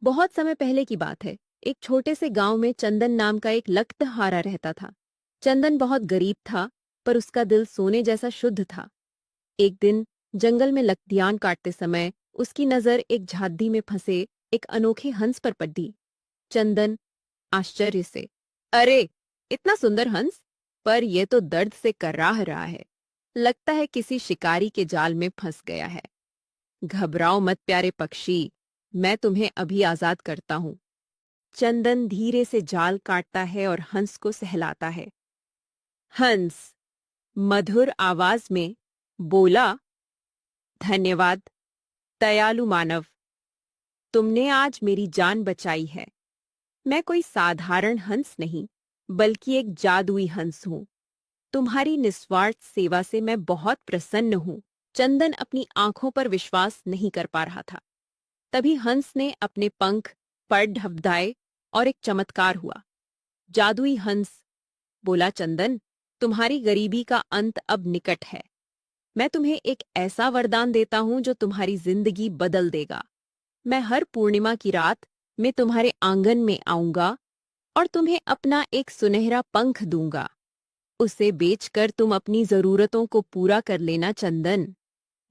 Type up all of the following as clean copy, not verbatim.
बहुत समय पहले की बात है। एक छोटे से गांव में चंदन नाम का एक लकड़हारा रहता था। चंदन बहुत गरीब था, पर उसका दिल सोने जैसा शुद्ध था। एक दिन जंगल में लकड़ियां काटते समय उसकी नजर एक झाड़ी में फंसे एक अनोखे हंस पर पड़ी। चंदन आश्चर्य से, अरे, इतना सुंदर हंस! पर यह तो दर्द से कराह रहा है। लगता है किसी शिकारी के जाल में फंस गया है। घबराओ मत प्यारे पक्षी, मैं तुम्हें अभी आजाद करता हूं। चंदन धीरे से जाल काटता है और हंस को सहलाता है। हंस मधुर आवाज में बोला, धन्यवाद दयालु मानव, तुमने आज मेरी जान बचाई है। मैं कोई साधारण हंस नहीं, बल्कि एक जादुई हंस हूं। तुम्हारी निस्वार्थ सेवा से मैं बहुत प्रसन्न हूं। चंदन अपनी आंखों पर विश्वास नहीं कर पा रहा था। तभी हंस ने अपने पंख पर ढफदाए और एक चमत्कार हुआ। जादुई हंस बोला, चंदन, तुम्हारी गरीबी का अंत अब निकट है। मैं तुम्हें एक ऐसा वरदान देता हूं जो तुम्हारी जिंदगी बदल देगा। मैं हर पूर्णिमा की रात में तुम्हारे आंगन में आऊंगा और तुम्हें अपना एक सुनहरा पंख दूंगा। उसे बेचकर तुम अपनी जरूरतों को पूरा कर लेना। चंदन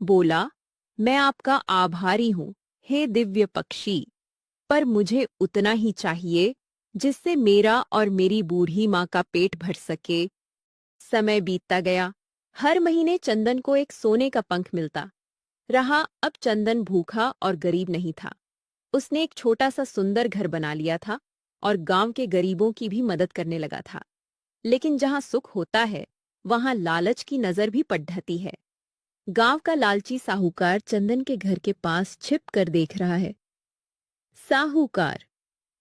बोला, मैं आपका आभारी हूं, हे दिव्य पक्षी, पर मुझे उतना ही चाहिए जिससे मेरा और मेरी बूढ़ी माँ का पेट भर सके। समय बीतता गया। हर महीने चंदन को एक सोने का पंख मिलता रहा। अब चंदन भूखा और गरीब नहीं था। उसने एक छोटा सा सुंदर घर बना लिया था और गांव के गरीबों की भी मदद करने लगा था। लेकिन जहां सुख होता है, वहां लालच की नजर भी पड़ ढहती है। गांव का लालची साहूकार चंदन के घर के पास छिप कर देख रहा है। साहूकार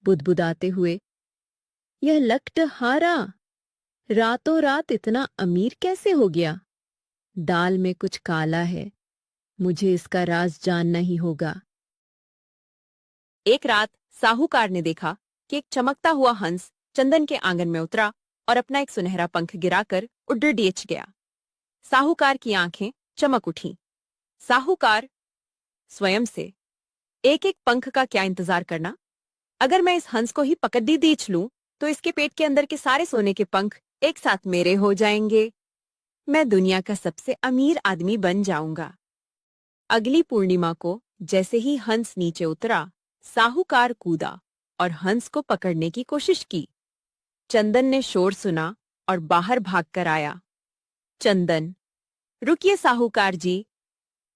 बुदबुदाते हुए, यह लकड़हारा रातों रात इतना अमीर कैसे हो गया? दाल में कुछ काला है, मुझे इसका राज जानना ही होगा। एक रात साहूकार ने देखा कि एक चमकता हुआ हंस चंदन के आंगन में उतरा और अपना एक सुनहरा पंख गिराकर उड़ डेच गया। साहूकार की आंखें चमक उठीं। साहूकार स्वयं से, एक एक पंख का क्या इंतजार करना? अगर मैं इस हंस को ही पकड़ दीच लूं, तो इसके पेट के अंदर के सारे सोने के पंख एक साथ मेरे हो जाएंगे। मैं दुनिया का सबसे अमीर आदमी बन जाऊंगा। अगली पूर्णिमा को जैसे ही हंस नीचे उतरा, साहूकार कूदा और हंस को पकड़ने की कोशिश की। चंदन ने शोर सुना और बाहर भागकर आया। चंदन, रुकिए साहूकार जी,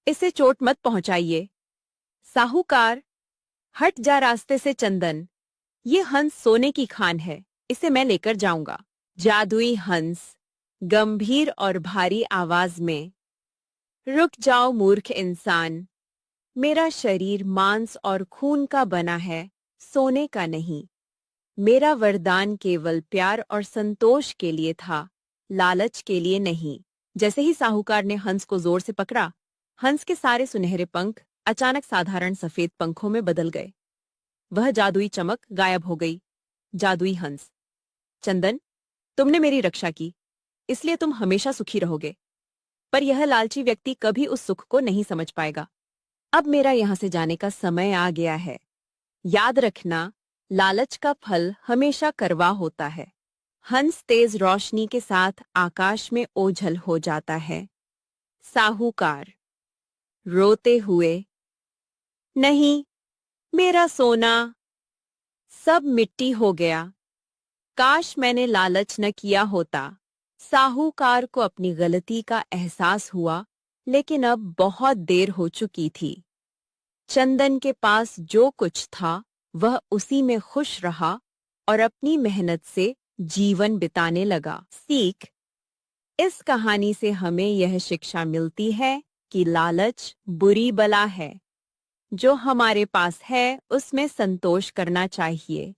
इसे चोट मत पहुंचाइए। साहूकार, हट जा रास्ते से। चंदन, ये हंस सोने की खान है, इसे मैं लेकर जाऊंगा। जादुई हंस गंभीर और भारी आवाज में, रुक जाओ मूर्ख इंसान, मेरा शरीर मांस और खून का बना है, सोने का नहीं। मेरा वरदान केवल प्यार और संतोष के लिए था, लालच के लिए नहीं। जैसे ही साहूकार ने हंस को जोर से पकड़ा, हंस के सारे सुनहरे पंख अचानक साधारण सफेद पंखों में बदल गए। वह जादुई चमक गायब हो गई। जादुई हंस, चंदन, तुमने मेरी रक्षा की, इसलिए तुम हमेशा सुखी रहोगे। पर यह लालची व्यक्ति कभी उस सुख को नहीं समझ पाएगा। अब मेरा यहां से जाने का समय आ गया है। याद रखना, लालच का फल हमेशा कड़वा होता है। हंस तेज रोशनी के साथ आकाश में ओझल हो जाता है। साहूकार रोते हुए, नहीं, मेरा सोना सब मिट्टी हो गया। काश मैंने लालच न किया होता। साहूकार को अपनी गलती का एहसास हुआ, लेकिन अब बहुत देर हो चुकी थी। चंदन के पास जो कुछ था, वह उसी में खुश रहा और अपनी मेहनत से जीवन बिताने लगा। सीख, इस कहानी से हमें यह शिक्षा मिलती है कि लालच बुरी बला है। जो हमारे पास है, उसमें संतोष करना चाहिए।